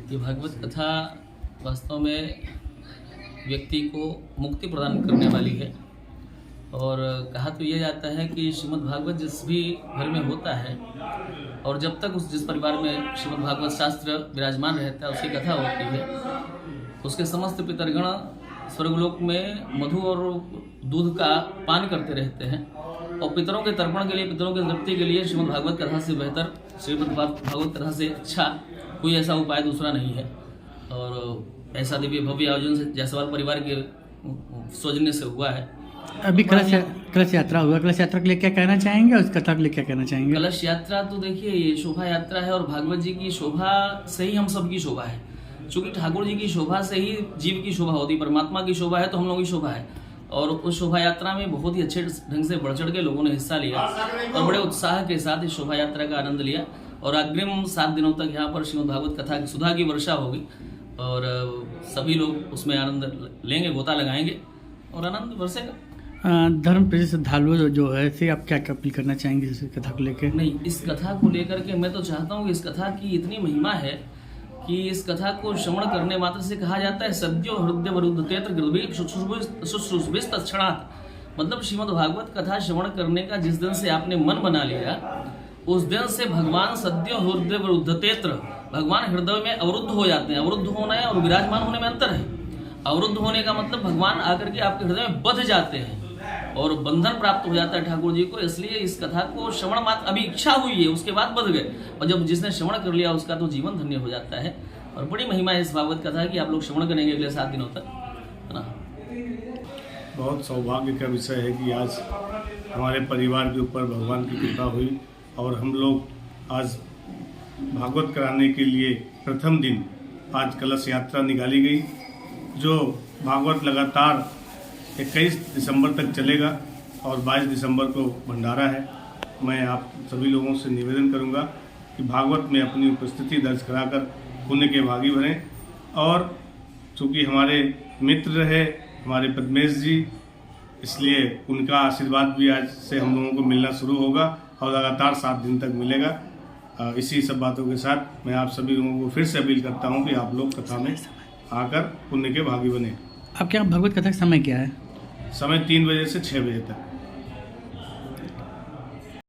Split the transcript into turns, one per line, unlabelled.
ये भागवत कथा वास्तव में व्यक्ति को मुक्ति प्रदान करने वाली है। और कहा तो यह जाता है कि श्रीमद् भागवत जिस भी घर में होता है और जब तक जिस परिवार में श्रीमद् भागवत शास्त्र विराजमान रहता है उसकी कथा होती है, उसके समस्त पितरगण स्वर्गलोक में मधु और दूध का पान करते रहते हैं। और पितरों के तर्पण के लिए, पितरों की तृप्ति के लिए श्रीमद् भागवत कथा से बेहतर, श्रीमद् भागवत कथा से अच्छा कोई ऐसा उपाय दूसरा नहीं है। और ऐसा दिव्य भव्य आयोजन से जायसवाल परिवार के सौजन्य से हुआ है।
अभी कलश यात्रा हुआ, कलश यात्रा के लिए क्या कहना चाहेंगे और इस कथा के लिए क्या कहना चाहेंगे?
कलश यात्रा तो देखिए ये शोभा यात्रा है और भागवत जी की शोभा से ही हम सबकी शोभा है। चूंकि ठाकुर जी की शोभा से ही जीव की शोभा होती है, परमात्मा की शोभा है तो हम लोगों की शोभा है। और उस शोभा यात्रा में बहुत ही अच्छे ढंग से बढ़ चढ़ के लोगों ने हिस्सा लिया और बड़े उत्साह के साथ इस शोभा यात्रा का आनंद लिया। और अग्रिम 7 दिनों तक यहाँ पर श्रीमद् भागवत कथा की सुधा की वर्षा होगी और सभी लोग उसमें आनंद लेंगे, गोता लगाएंगे और आनंद बरसेगा।
धर्म प्रिय श्रद्धालु जो है इसे आप क्या अपील करना चाहेंगे इस कथा को लेकर?
नहीं, इस कथा को लेकर के मैं तो चाहता हूँ कि इस कथा की इतनी महिमा है कि इस कथा को श्रवण करने मात्र से कहा जाता है सद्यो हृदय वरुद्ध तेत्र शुश्रूषित तत्क्षणात्। मतलब श्रीमद् भागवत कथा श्रवण करने का जिस दिन से आपने मन बना लिया उस दिन से भगवान सद्यो हृदय वरुद्ध तेत्र, भगवान हृदय में अवरुद्ध हो जाते हैं। अवरुद्ध होना है और विराजमान होने में अंतर है। अवरुद्ध होने का मतलब भगवान आकर के आपके हृदय में बंध जाते हैं और बंधन प्राप्त हो जाता है ठाकुर जी को। इसलिए इस कथा को श्रवण मात्र अभी इच्छा हुई है, उसके बाद बंध गए, और जब जिसने श्रवण कर लिया उसका तो जीवन धन्य हो जाता है। और बड़ी महिमा है इस भागवत कथा की, आप लोग श्रवण करेंगे अगले 7 दिनों तक, है ना।
बहुत सौभाग्य का विषय है कि आज हमारे परिवार के ऊपर भगवान की कृपा हुई और हम लोग आज भागवत कराने के लिए प्रथम दिन आज कलश यात्रा निकाली गई, जो भागवत लगातार 21 दिसंबर तक चलेगा और 22 दिसंबर को भंडारा है। मैं आप सभी लोगों से निवेदन करूंगा कि भागवत में अपनी उपस्थिति दर्ज कराकर पुण्य के भागी बने। और चूँकि हमारे मित्र रहे हमारे पद्मेश जी, इसलिए उनका आशीर्वाद भी आज से हम लोगों को मिलना शुरू होगा और लगातार 7 दिन तक मिलेगा। इसी सब बातों के साथ मैं आप सभी लोगों को फिर से अपील करता हूं कि आप लोग कथा में आकर पुण्य के भागी बने।
आपके यहाँ भगवत कथा का समय क्या है?
समय 3 बजे से 6 बजे तक।